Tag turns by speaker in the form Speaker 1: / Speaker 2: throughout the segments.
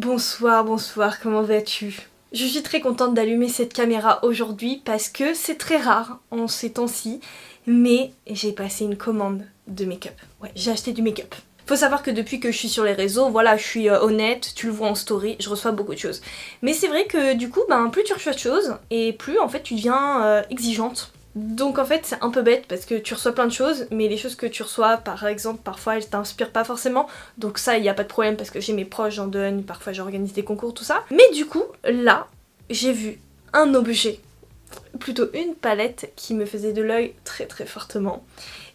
Speaker 1: Bonsoir, bonsoir, comment vas-tu? Je suis très contente d'allumer cette caméra aujourd'hui parce que c'est très rare en ces temps-ci, mais j'ai passé une commande de make-up. Ouais, j'ai acheté du make-up. Faut savoir que depuis que je suis sur les réseaux, voilà, je suis honnête, tu le vois en story, je reçois beaucoup de choses. Mais c'est vrai que du coup, plus tu reçois de choses, et plus en fait tu deviens exigeante. Donc en fait c'est un peu bête parce que tu reçois plein de choses, mais les choses que tu reçois par exemple parfois elles t'inspirent pas forcément, donc ça il n'y a pas de problème parce que j'ai mes proches, j'en donne, parfois j'organise des concours, tout ça. Mais du coup là j'ai vu un objet, plutôt une palette qui me faisait de l'œil très très fortement.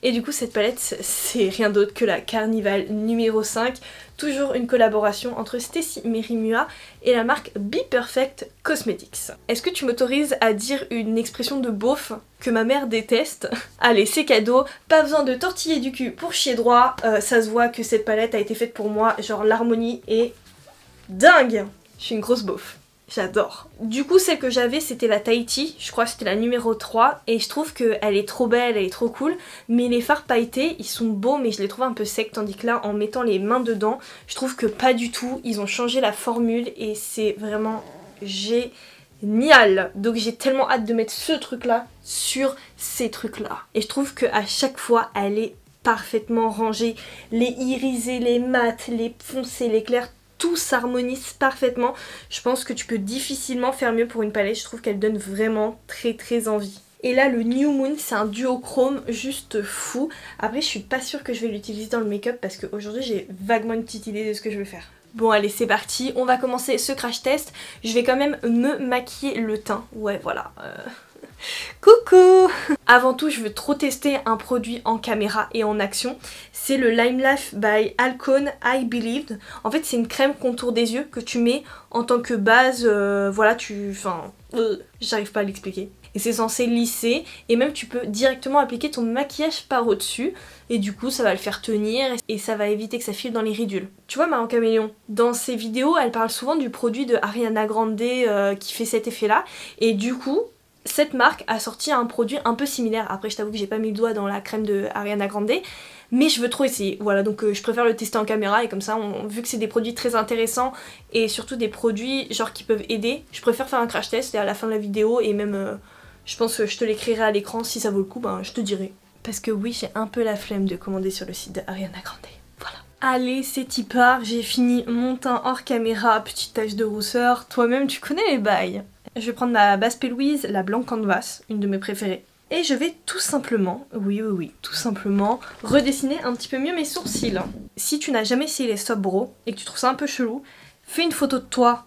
Speaker 1: Et du coup cette palette c'est rien d'autre que la Carnival numéro 5, toujours une collaboration entre Stacy Mary Mua et la marque Be Perfect Cosmetics. Est-ce que tu m'autorises à dire une expression de beauf que ma mère déteste? Allez, c'est cadeau, pas besoin de tortiller du cul pour chier droit, ça se voit que cette palette a été faite pour moi, genre l'harmonie est dingue. Je suis une grosse beauf. J'adore. Du coup, celle que j'avais, c'était la Tahiti. Je crois que c'était la numéro 3. Et je trouve qu'elle est trop belle, elle est trop cool. Mais les fards pailletés, ils sont beaux, mais je les trouve un peu secs. Tandis que là, en mettant les mains dedans, je trouve que pas du tout. Ils ont changé la formule et c'est vraiment génial. Donc j'ai tellement hâte de mettre ce truc-là sur ces trucs-là. Et je trouve qu'à chaque fois, elle est parfaitement rangée. Les irisés, les mats, les foncés, les clairs, tout s'harmonise parfaitement. Je pense que tu peux difficilement faire mieux pour une palette. Je trouve qu'elle donne vraiment très très envie. Et là le New Moon c'est un duochrome juste fou. Après je suis pas sûre que je vais l'utiliser dans le make-up parce qu'aujourd'hui j'ai vaguement une petite idée de ce que je vais faire. Bon allez c'est parti, on va commencer ce crash test. Je vais quand même me maquiller le teint. Ouais voilà. Coucou! Avant tout, je veux trop tester un produit en caméra et en action. C'est le Lime Life by Alcone I Believed. En fait, c'est une crème contour des yeux que tu mets en tant que base. Voilà, j'arrive pas à l'expliquer. Et c'est censé lisser. Et même, tu peux directement appliquer ton maquillage par au-dessus. Et du coup, ça va le faire tenir. Et ça va éviter que ça file dans les ridules. Tu vois, Marron Caméléon, dans ses vidéos, elle parle souvent du produit de Ariana Grande qui fait cet effet-là. Et du coup, cette marque a sorti un produit un peu similaire. Après je t'avoue que j'ai pas mis le doigt dans la crème de Ariana Grande, mais je veux trop essayer. Voilà, donc je préfère le tester en caméra et comme ça, vu que c'est des produits très intéressants et surtout des produits genre qui peuvent aider, je préfère faire un crash test et à la fin de la vidéo et même je pense que je te l'écrirai à l'écran si ça vaut le coup, je te dirai. Parce que oui, j'ai un peu la flemme de commander sur le site de Ariana Grande. Voilà. Allez, c'est y part, j'ai fini mon teint hors caméra, petite tache de rousseur. Toi-même, tu connais les bails. Je vais prendre ma base P. Louise, la Blanc Canvas, une de mes préférées. Et je vais tout simplement, oui, tout simplement, redessiner un petit peu mieux mes sourcils. Si tu n'as jamais essayé les Stop Brow et que tu trouves ça un peu chelou, fais une photo de toi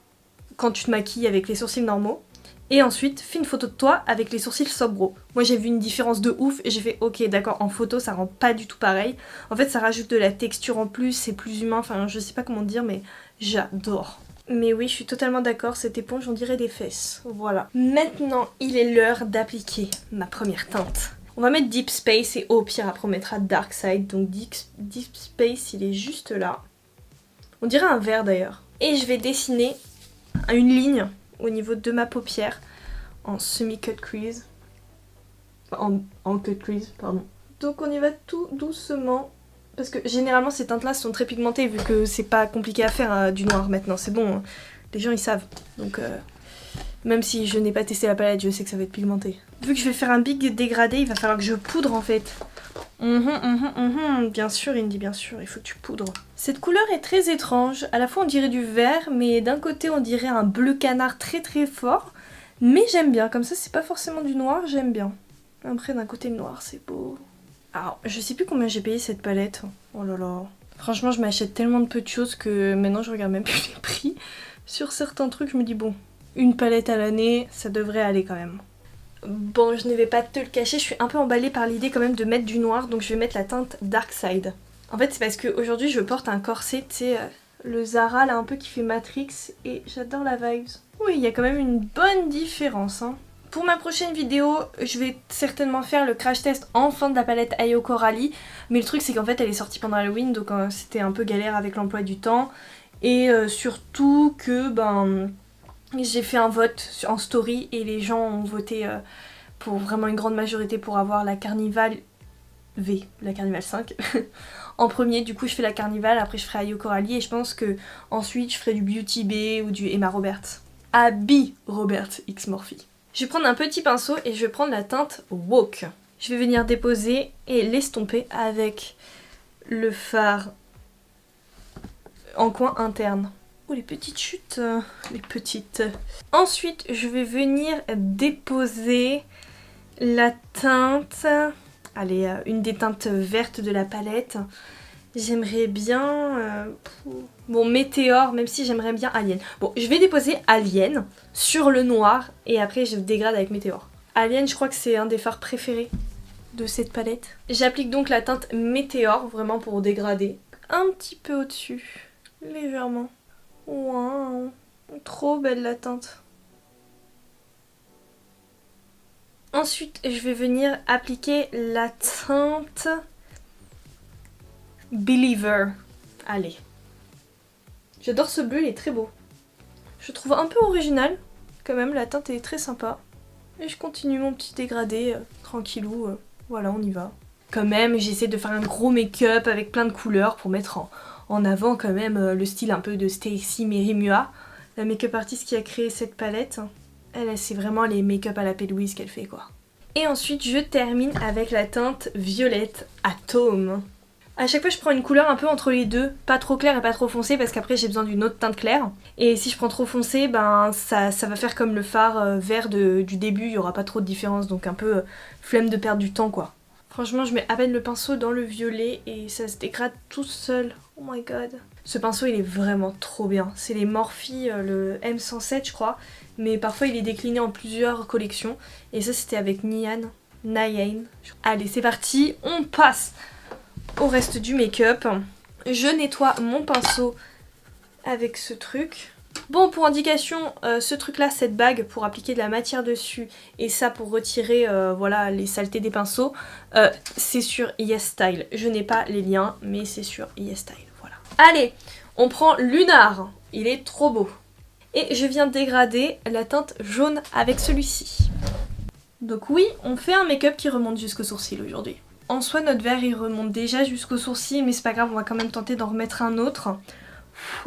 Speaker 1: quand tu te maquilles avec les sourcils normaux. Et ensuite, fais une photo de toi avec les sourcils Stop Brow. Moi j'ai vu une différence de ouf et j'ai fait ok d'accord, en photo ça rend pas du tout pareil. En fait ça rajoute de la texture en plus, c'est plus humain, enfin je sais pas comment dire mais j'adore. Mais oui, je suis totalement d'accord, cette éponge on dirait des fesses. Voilà. Maintenant, il est l'heure d'appliquer ma première teinte. On va mettre Deep Space et au pire après on mettra Dark Side. Donc Deep Space il est juste là. On dirait un vert d'ailleurs. Et je vais dessiner une ligne au niveau de ma paupière en semi-cut crease. En cut crease, pardon. Donc on y va tout doucement. Parce que généralement ces teintes là sont très pigmentées vu que c'est pas compliqué à faire du noir maintenant, c'est bon, les gens ils savent. Donc même si je n'ai pas testé la palette, je sais que ça va être pigmenté. Vu que je vais faire un big dégradé, il va falloir que je poudre en fait. Bien sûr Indy, bien sûr, il faut que tu poudres. Cette couleur est très étrange, à la fois on dirait du vert, mais d'un côté on dirait un bleu canard très très fort. Mais j'aime bien, comme ça c'est pas forcément du noir, j'aime bien. Après d'un côté le noir c'est beau. Alors, je sais plus combien j'ai payé cette palette. Oh là là. Franchement, je m'achète tellement de peu de choses que maintenant je regarde même plus les prix. Sur certains trucs, je me dis bon, une palette à l'année, ça devrait aller quand même. Bon, je ne vais pas te le cacher, je suis un peu emballée par l'idée quand même de mettre du noir, donc je vais mettre la teinte Dark Side. En fait, c'est parce qu'aujourd'hui je porte un corset, tu sais, le Zara là un peu qui fait Matrix, et j'adore la vibes. Oui, il y a quand même une bonne différence, hein. Pour ma prochaine vidéo, je vais certainement faire le crash test enfin de la palette Ayo Coralie. Mais le truc c'est qu'en fait elle est sortie pendant Halloween, donc c'était un peu galère avec l'emploi du temps. Et surtout que j'ai fait un vote en story et les gens ont voté pour vraiment une grande majorité pour avoir la Carnival V, la Carnival 5. En premier, du coup je fais la Carnival, après je ferai Ayo Coralie et je pense que ensuite je ferai du Beauty Bay ou du Emma Roberts. Abby Roberts X Morphe. Je vais prendre un petit pinceau et je vais prendre la teinte Woke. Je vais venir déposer et l'estomper avec le fard en coin interne. Oh les petites chutes, les petites. Ensuite je vais venir déposer la teinte, allez, une des teintes vertes de la palette. J'aimerais bien, bon Météore, même si j'aimerais bien Alien. Bon, je vais déposer Alien sur le noir et après je dégrade avec Météore. Alien, je crois que c'est un des fards préférés de cette palette. J'applique donc la teinte Météore, vraiment pour dégrader. Un petit peu au-dessus, légèrement. Waouh, trop belle la teinte. Ensuite, je vais venir appliquer la teinte Believer. Allez. J'adore ce bleu, il est très beau. Je trouve un peu original, quand même, la teinte est très sympa. Et je continue mon petit dégradé, tranquillou, voilà, on y va. Quand même, j'essaie de faire un gros make-up avec plein de couleurs pour mettre en avant quand même le style un peu de Stacy Mary Mua, la make-up artiste qui a créé cette palette. Elle, c'est vraiment les make-up à la P. Louise qu'elle fait, quoi. Et ensuite, je termine avec la teinte violette Atome. À chaque fois, je prends une couleur un peu entre les deux, pas trop claire et pas trop foncée parce qu'après j'ai besoin d'une autre teinte claire. Et si je prends trop foncé, ben ça va faire comme le fard vert du début, il n'y aura pas trop de différence, donc un peu flemme de perdre du temps quoi. Franchement, je mets à peine le pinceau dans le violet et ça se dégrade tout seul. Oh my god. Ce pinceau, il est vraiment trop bien. C'est les Morphe, le M107 je crois. Mais parfois, il est décliné en plusieurs collections. Et ça, c'était avec Nyan. Allez, c'est parti. On passe au reste du make-up. Je nettoie mon pinceau avec ce truc. Bon, pour indication, ce truc-là, cette bague pour appliquer de la matière dessus et ça pour retirer voilà, les saletés des pinceaux, c'est sur YesStyle. Je n'ai pas les liens, mais c'est sur YesStyle. Voilà. Allez, on prend Lunar. Il est trop beau. Et je viens dégrader la teinte jaune avec celui-ci. Donc oui, on fait un make-up qui remonte jusqu'aux sourcils aujourd'hui. En soi, notre vert, il remonte déjà jusqu'aux sourcils, mais c'est pas grave, on va quand même tenter d'en remettre un autre.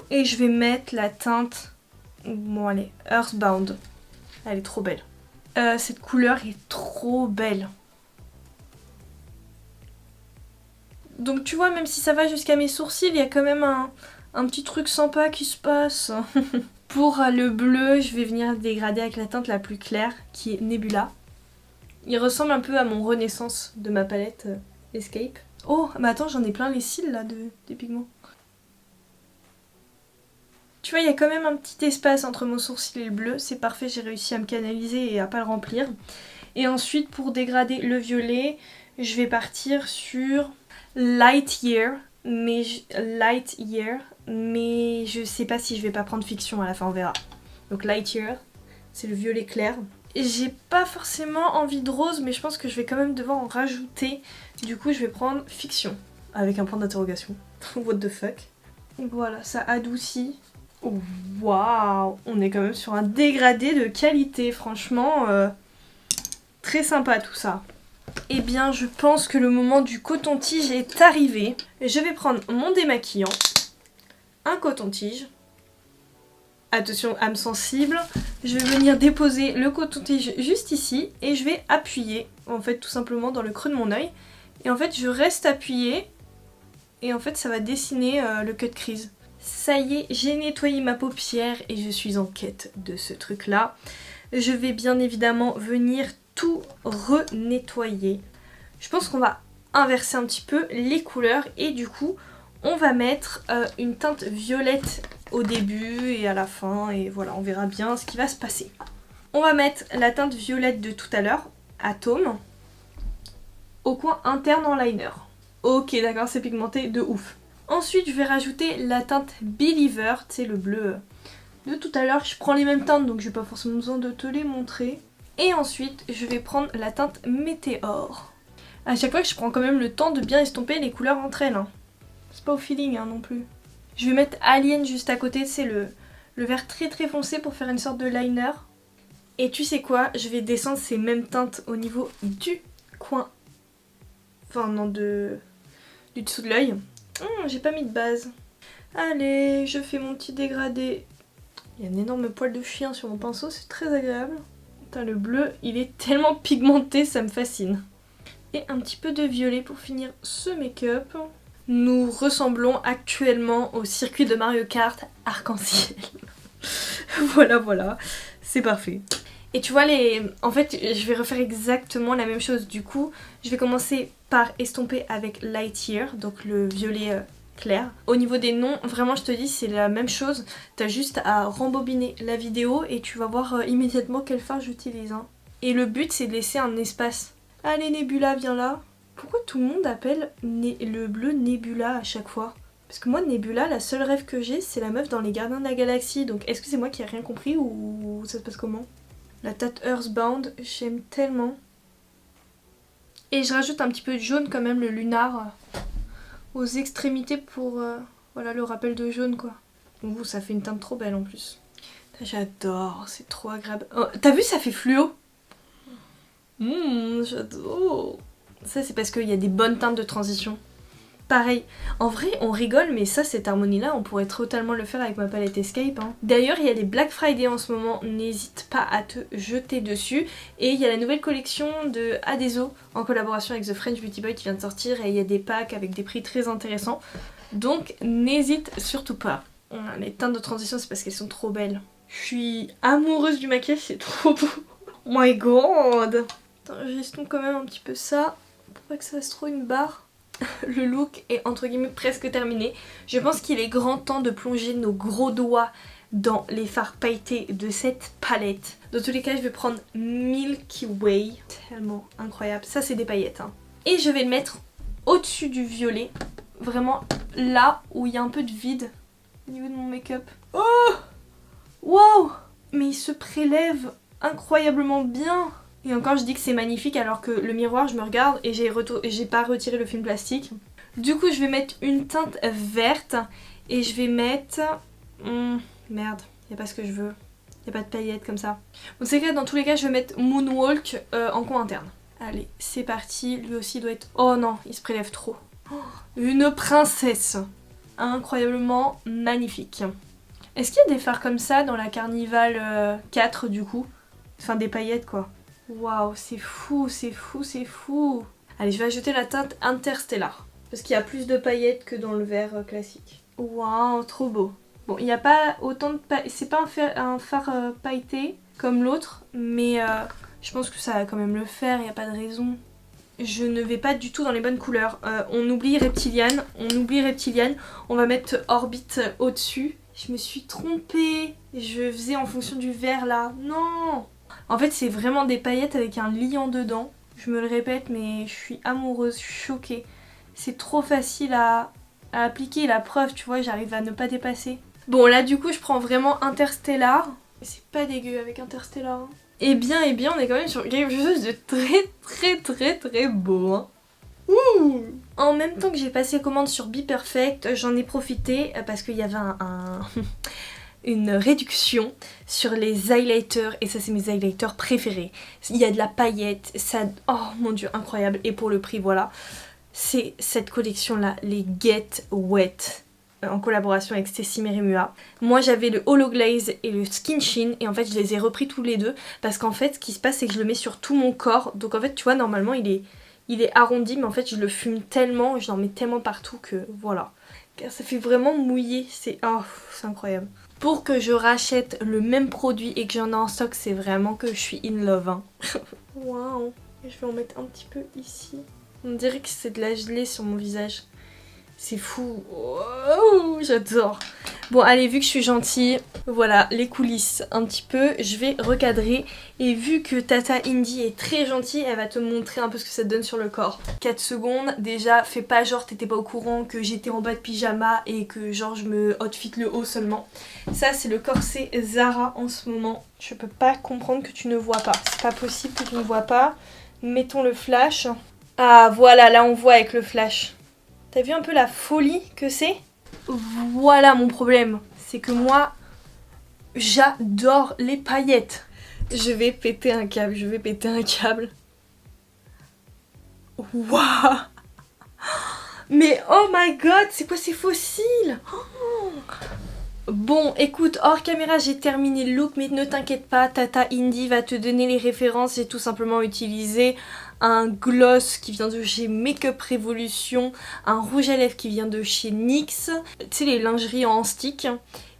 Speaker 1: Et je vais mettre la teinte, bon allez, Earthbound. Elle est trop belle. Cette couleur est trop belle. Donc tu vois, même si ça va jusqu'à mes sourcils, il y a quand même un petit truc sympa qui se passe. Pour le bleu, je vais venir dégrader avec la teinte la plus claire, qui est Nebula. Il ressemble un peu à mon Renaissance de ma palette Escape. Oh, mais attends, j'en ai plein les cils là, des pigments. Tu vois, il y a quand même un petit espace entre mon sourcil et le bleu. C'est parfait, j'ai réussi à me canaliser et à pas le remplir. Et ensuite, pour dégrader le violet, je vais partir sur Lightyear. Mais je sais pas si je vais pas prendre Fiction à la fin, on verra. Donc Lightyear, c'est le violet clair. Et j'ai pas forcément envie de rose, mais je pense que je vais quand même devoir en rajouter. Du coup, je vais prendre Fiction, avec un point d'interrogation. What the fuck. Et voilà, ça adoucit. Waouh, on est quand même sur un dégradé de qualité, franchement, très sympa tout ça. Eh bien, je pense que le moment du coton-tige est arrivé. Je vais prendre mon démaquillant, un coton-tige. Attention, âme sensible. Je vais venir déposer le coton-tige juste ici et je vais appuyer, en fait, tout simplement dans le creux de mon œil. Et en fait, je reste appuyée et en fait, ça va dessiner le cut crease. Ça y est, j'ai nettoyé ma paupière et je suis en quête de ce truc-là. Je vais bien évidemment venir tout renettoyer. Je pense qu'on va inverser un petit peu les couleurs et du coup, on va mettre une teinte violette au début et à la fin et voilà, on verra bien ce qui va se passer. On va mettre la teinte violette de tout à l'heure, Atome, au coin interne en liner. Ok, d'accord, c'est pigmenté de ouf. Ensuite, je vais rajouter la teinte Believer, c'est le bleu de tout à l'heure. Je prends les mêmes teintes, donc j'ai pas forcément besoin de te les montrer. Et ensuite, je vais prendre la teinte Météore. À chaque fois que je prends quand même le temps de bien estomper les couleurs entre elles. Hein. C'est pas au feeling hein, non plus. Je vais mettre Alien juste à côté, c'est le vert très très foncé pour faire une sorte de liner. Et tu sais quoi, je vais descendre ces mêmes teintes au niveau du coin Enfin non, du dessous de l'œil. J'ai pas mis de base. Allez, je fais mon petit dégradé. Il y a un énorme poil de chien sur mon pinceau, c'est très agréable. Putain, le bleu, il est tellement pigmenté, ça me fascine. Et un petit peu de violet pour finir ce make-up. Nous ressemblons actuellement au circuit de Mario Kart arc-en-ciel. Voilà, c'est parfait. Et tu vois, en fait, je vais refaire exactement la même chose. Du coup, je vais commencer par estomper avec Lightyear, donc le violet clair. Au niveau des noms, vraiment, je te dis, c'est la même chose. T'as juste à rembobiner la vidéo et tu vas voir immédiatement quel fard j'utilise. Hein. Et le but, c'est de laisser un espace. Allez, Nebula, viens là. Pourquoi tout le monde appelle le bleu Nebula à chaque fois? Parce que moi, Nebula, la seule rêve que j'ai, c'est la meuf dans les Gardiens de la Galaxie. Donc, est-ce que c'est moi qui ai rien compris ou ça se passe comment? La tête Earthbound, j'aime tellement. Et je rajoute un petit peu de jaune quand même, le lunar, aux extrémités pour voilà, le rappel de jaune quoi. Ouh, ça fait une teinte trop belle en plus. J'adore, c'est trop agréable. Oh, t'as vu, ça fait fluo. J'adore. Ça c'est parce qu'il y a des bonnes teintes de transition. Pareil, en vrai on rigole mais ça cette harmonie là on pourrait totalement le faire avec ma palette Escape hein. D'ailleurs il y a les Black Friday en ce moment, n'hésite pas à te jeter dessus. Et il y a la nouvelle collection de Adeso en collaboration avec The French Beauty Boy qui vient de sortir et il y a des packs avec des prix très intéressants. Donc n'hésite surtout pas. Les teintes de transition c'est parce qu'elles sont trop belles. Je suis amoureuse du maquillage, c'est trop beau. Oh my god. Attends, j'estompe quand même un petit peu ça pour pas que ça fasse trop une barre. Le look est entre guillemets presque terminé. Je pense qu'il est grand temps de plonger nos gros doigts dans les fards pailletés de cette palette. Dans tous les cas, je vais prendre Milky Way. Tellement incroyable. Ça, c'est des paillettes. Hein. Et je vais le mettre au-dessus du violet. Vraiment là où il y a un peu de vide au niveau de mon make-up. Oh! Wow! Mais il se prélève incroyablement bien. Et encore je dis que c'est magnifique alors que le miroir je me regarde et j'ai pas retiré le film plastique. Du coup je vais mettre une teinte verte et je vais mettre... merde, y a pas ce que je veux. Y a pas de paillettes comme ça. Bon c'est que dans tous les cas je vais mettre Moonwalk en coin interne. Allez c'est parti, lui aussi doit être... Oh non, il se prélève trop. Oh, une princesse. Incroyablement magnifique. Est-ce qu'il y a des fards comme ça dans la Carnival 4 du coup? Enfin des paillettes quoi. Waouh, c'est fou, c'est fou, c'est fou. Allez, je vais ajouter la teinte Interstellar. Parce qu'il y a plus de paillettes que dans le vert classique. Waouh, trop beau. Bon, il n'y a pas autant de paillettes. C'est pas un fard pailleté comme l'autre. Mais je pense que ça va quand même le faire, il n'y a pas de raison. Je ne vais pas du tout dans les bonnes couleurs. On oublie Reptilian. On va mettre Orbit au-dessus. Je me suis trompée. Je faisais en fonction du vert là. Non! En fait c'est vraiment des paillettes avec un liant dedans. Je me le répète mais je suis amoureuse, je suis choquée. C'est trop facile à appliquer, la preuve tu vois j'arrive à ne pas dépasser. Bon là du coup je prends vraiment Interstellar. C'est pas dégueu avec Interstellar. Hein. Eh bien on est quand même sur quelque chose de très beau. Hein. Ouh. En même temps que j'ai passé commande sur Be Perfect, j'en ai profité parce qu'il y avait une réduction sur les highlighters et ça c'est mes highlighters préférés. Il y a de la paillette, ça... Oh mon dieu, incroyable. Et pour le prix, voilà. C'est cette collection là, les Get Wet en collaboration avec Stécie Mérimua. Moi j'avais le Holo Glaze et le Skin Sheen et en fait je les ai repris tous les deux parce qu'en fait ce qui se passe c'est que je le mets sur tout mon corps. Donc en fait tu vois normalement il est arrondi mais en fait je le fume tellement, je l'en mets tellement partout que voilà. Car ça fait vraiment mouiller, c'est incroyable. Pour que je rachète le même produit et que j'en ai en stock, c'est vraiment que je suis in love. Hein. Waouh. Je vais en mettre un petit peu ici. On dirait que c'est de la gelée sur mon visage. C'est fou. Wow, j'adore. Bon allez, vu que je suis gentille, voilà les coulisses un petit peu. Je vais recadrer. Et vu que Tata Indy est très gentille, elle va te montrer un peu ce que ça te donne sur le corps. 4 secondes. Déjà, fais pas genre t'étais pas au courant que j'étais en bas de pyjama et que genre je me outfit le haut seulement. Ça c'est le corset Zara en ce moment. Je peux pas comprendre que tu ne vois pas. C'est pas possible que tu ne vois pas. Mettons le flash. Ah voilà, là on voit avec le flash. T'as vu un peu la folie que c'est? Voilà mon problème. C'est que moi, j'adore les paillettes. Je vais péter un câble, Waouh! Mais oh my god, c'est quoi ces fossiles? Oh. Bon, écoute, hors caméra, j'ai terminé le look, mais ne t'inquiète pas, Tata Indy va te donner les références. J'ai tout simplement utilisé un gloss qui vient de chez Makeup Revolution, un rouge à lèvres qui vient de chez NYX, tu sais, les lingeries en stick.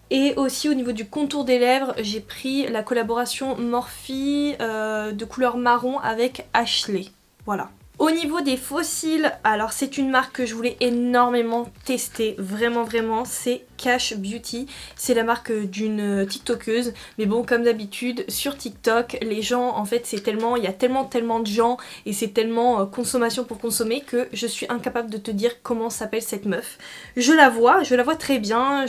Speaker 1: Et aussi au niveau du contour des lèvres, j'ai pris la collaboration Morphe de couleur marron avec Ashley. Voilà. Au niveau des faux cils, alors c'est une marque que je voulais énormément tester, vraiment, c'est Cash Beauty. C'est la marque d'une TikTokeuse, mais bon, comme d'habitude, sur TikTok, les gens, en fait, il y a tellement de gens et c'est tellement consommation pour consommer que je suis incapable de te dire comment s'appelle cette meuf. Je la vois très bien,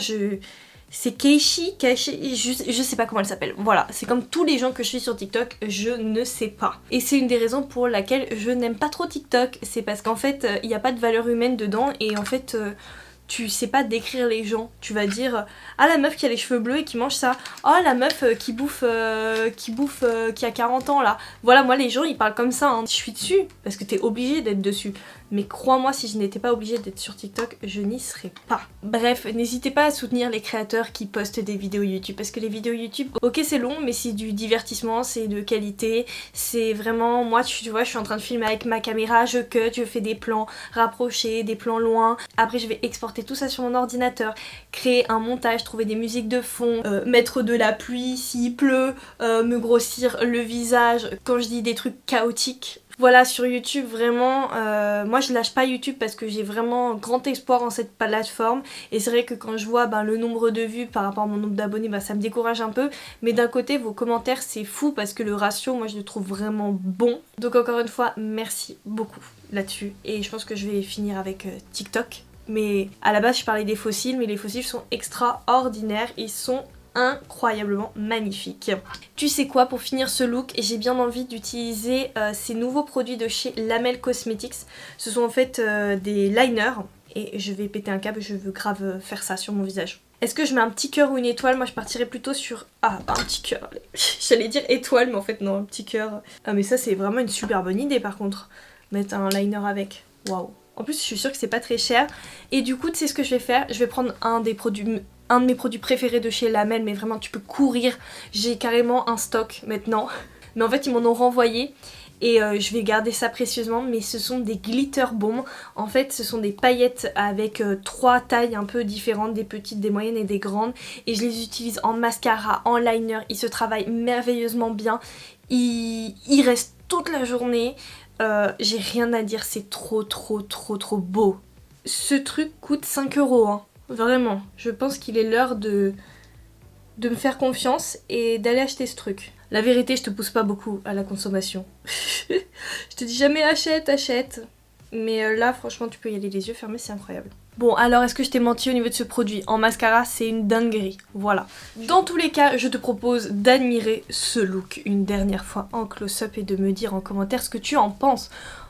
Speaker 1: c'est Keishi, je sais pas comment elle s'appelle. Voilà, c'est comme tous les gens que je suis sur TikTok, je ne sais pas. Et c'est une des raisons pour laquelle je n'aime pas trop TikTok, c'est parce qu'en fait, il n'y a pas de valeur humaine dedans et en fait, tu sais pas décrire les gens. Tu vas dire, ah la meuf qui a les cheveux bleus et qui mange ça. Oh la meuf qui a 40 ans là. Voilà, moi les gens ils parlent comme ça, hein. Je suis dessus parce que t'es obligé d'être dessus. Mais crois-moi, si je n'étais pas obligée d'être sur TikTok, je n'y serais pas. Bref, n'hésitez pas à soutenir les créateurs qui postent des vidéos YouTube. Parce que les vidéos YouTube, ok c'est long, mais c'est du divertissement, c'est de qualité. C'est vraiment, moi tu vois, je suis en train de filmer avec ma caméra, je cut, je fais des plans rapprochés, des plans loin. Après je vais exporter tout ça sur mon ordinateur, créer un montage, trouver des musiques de fond, mettre de la pluie s'il pleut, me grossir le visage quand je dis des trucs chaotiques. Voilà, sur YouTube, vraiment, moi je lâche pas YouTube parce que j'ai vraiment grand espoir en cette plateforme. Et c'est vrai que quand je vois le nombre de vues par rapport à mon nombre d'abonnés, ça me décourage un peu. Mais d'un côté, vos commentaires, c'est fou parce que le ratio, moi je le trouve vraiment bon. Donc encore une fois, merci beaucoup là-dessus. Et je pense que je vais finir avec TikTok. Mais à la base, je parlais des fossiles, mais les fossiles sont extraordinaires. Ils sont incroyablement magnifique. Tu sais quoi, pour finir ce look, j'ai bien envie d'utiliser ces nouveaux produits de chez Lamel Cosmetics. Ce sont en fait des liners et je vais péter un câble, je veux grave faire ça sur mon visage. Est-ce que je mets un petit cœur ou une étoile? Moi je partirais plutôt sur... Ah, un petit cœur. J'allais dire étoile mais en fait non, un petit cœur. Ah mais ça c'est vraiment une super bonne idée par contre. Mettre un liner avec. Waouh. En plus je suis sûre que c'est pas très cher. Et du coup tu sais ce que je vais faire? Je vais prendre un de mes produits préférés de chez Lamel, mais vraiment tu peux courir, j'ai carrément un stock maintenant, mais en fait ils m'en ont renvoyé et je vais garder ça précieusement, mais ce sont des glitter bombs. En fait ce sont des paillettes avec 3 tailles un peu différentes, des petites, des moyennes et des grandes, et je les utilise en mascara, en liner, ils se travaillent merveilleusement bien, ils restent toute la journée, j'ai rien à dire, c'est trop beau. Ce truc coûte 5 € hein. Vraiment, je pense qu'il est l'heure de me faire confiance et d'aller acheter ce truc. La vérité, je te pousse pas beaucoup à la consommation. Je te dis jamais achète. Mais là, franchement, tu peux y aller les yeux fermés, c'est incroyable. Bon, alors est-ce que je t'ai menti au niveau de ce produit? En mascara, c'est une dinguerie. Voilà. Dans tous les cas, je te propose d'admirer ce look une dernière fois en close-up et de me dire en commentaire ce que tu en penses.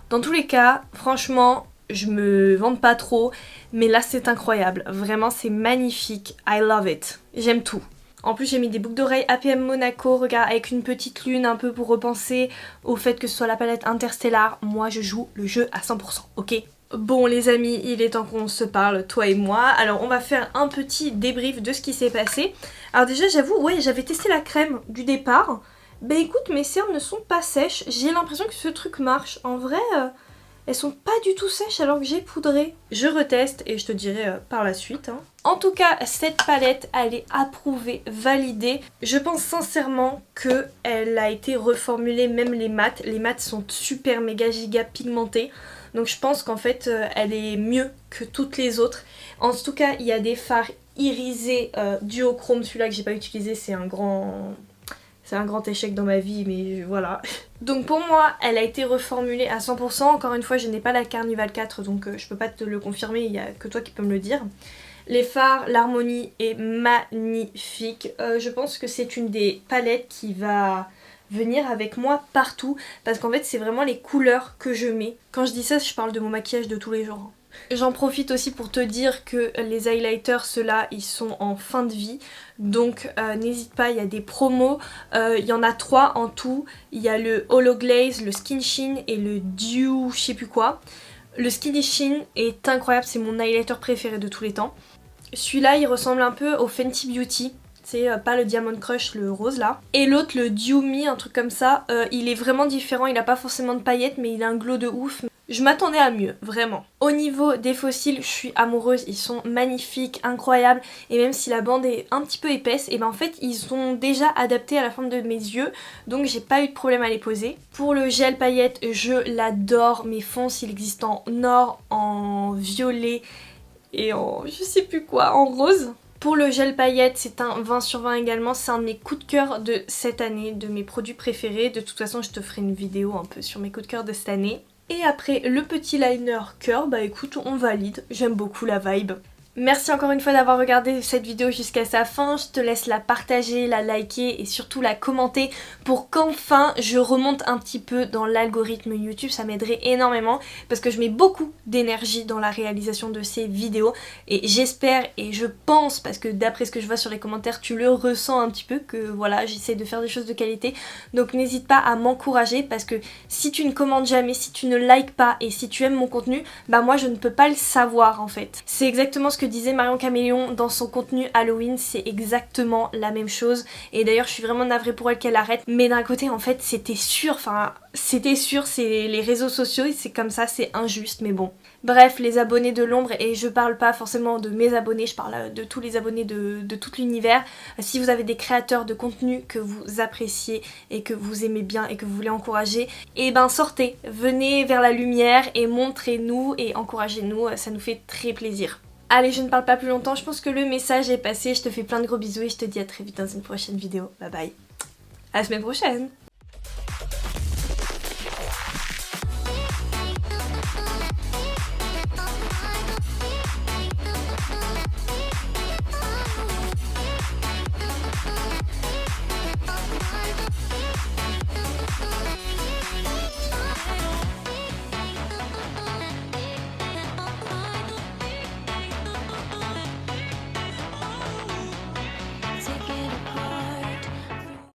Speaker 1: Dans tous les cas, franchement... Je me vante pas trop, mais là c'est incroyable. Vraiment c'est magnifique. I love it. J'aime tout. En plus j'ai mis des boucles d'oreilles APM Monaco, regarde, avec une petite lune un peu pour repenser au fait que ce soit la palette Interstellar. Moi je joue le jeu à 100%, ok? Bon les amis, il est temps qu'on se parle, toi et moi. Alors on va faire un petit débrief de ce qui s'est passé. Alors déjà j'avoue, ouais, j'avais testé la crème du départ. Bah écoute, mes cernes ne sont pas sèches. J'ai l'impression que ce truc marche. En vrai... elles sont pas du tout sèches alors que j'ai poudré. Je reteste et je te dirai par la suite. Hein. En tout cas, cette palette, elle est approuvée, validée. Je pense sincèrement qu'elle a été reformulée, même les mattes. Les mattes sont super méga giga pigmentées. Donc je pense qu'en fait, elle est mieux que toutes les autres. En tout cas, il y a des fards irisés duochrome. Celui-là que j'ai pas utilisé, c'est un grand... C'est un grand échec dans ma vie, mais voilà. Donc pour moi, elle a été reformulée à 100%. Encore une fois, je n'ai pas la Carnival 4, donc je peux pas te le confirmer, il n'y a que toi qui peux me le dire. Les fards, l'harmonie est magnifique. Je pense que c'est une des palettes qui va venir avec moi partout. Parce qu'en fait, c'est vraiment les couleurs que je mets. Quand je dis ça, je parle de mon maquillage de tous les jours. J'en profite aussi pour te dire que les highlighters, ceux-là, ils sont en fin de vie. Donc n'hésite pas, il y a des promos. Il y en a 3 en tout. Il y a le Holo Glaze, le Skin Sheen et le Dew je sais plus quoi. Le Skinny Sheen est incroyable, c'est mon highlighter préféré de tous les temps. Celui-là il ressemble un peu au Fenty Beauty. C'est pas le Diamond Crush, le rose là. Et l'autre, le Dew Me, un truc comme ça, il est vraiment différent, il a pas forcément de paillettes mais il a un glow de ouf. Je m'attendais à mieux, vraiment. Au niveau des fossiles, je suis amoureuse, ils sont magnifiques, incroyables. Et même si la bande est un petit peu épaisse, et ben en fait ils sont déjà adaptés à la forme de mes yeux. Donc j'ai pas eu de problème à les poser. Pour le gel paillettes, je l'adore. Mes fonces, il existe en or, en violet et en je sais plus quoi, en rose. Pour le gel paillettes, c'est un 20 sur 20 également, c'est un de mes coups de cœur de cette année, de mes produits préférés. De toute façon, je te ferai une vidéo un peu sur mes coups de cœur de cette année. Et après le petit liner cœur, bah écoute, on valide, j'aime beaucoup la vibe. Merci encore une fois d'avoir regardé cette vidéo jusqu'à sa fin, je te laisse la partager, la liker et surtout la commenter pour qu'enfin je remonte un petit peu dans l'algorithme YouTube, ça m'aiderait énormément parce que je mets beaucoup d'énergie dans la réalisation de ces vidéos et j'espère et je pense, parce que d'après ce que je vois sur les commentaires tu le ressens un petit peu, que voilà, j'essaie de faire des choses de qualité, donc n'hésite pas à m'encourager parce que si tu ne commentes jamais, si tu ne likes pas et si tu aimes mon contenu, bah moi je ne peux pas le savoir en fait. C'est exactement ce que disait Marion Caméléon dans son contenu Halloween, c'est exactement la même chose et d'ailleurs je suis vraiment navrée pour elle qu'elle arrête, mais d'un côté en fait c'était sûr, c'est les réseaux sociaux et c'est comme ça, c'est injuste, mais bon. Bref, les abonnés de l'ombre, et je parle pas forcément de mes abonnés, je parle de tous les abonnés de tout l'univers. Si vous avez des créateurs de contenu que vous appréciez et que vous aimez bien et que vous voulez encourager, et ben sortez, venez vers la lumière et montrez-nous et encouragez-nous, ça nous fait très plaisir. Allez, je ne parle pas plus longtemps, je pense que le message est passé, je te fais plein de gros bisous et je te dis à très vite dans une prochaine vidéo. Bye bye. À la semaine prochaine.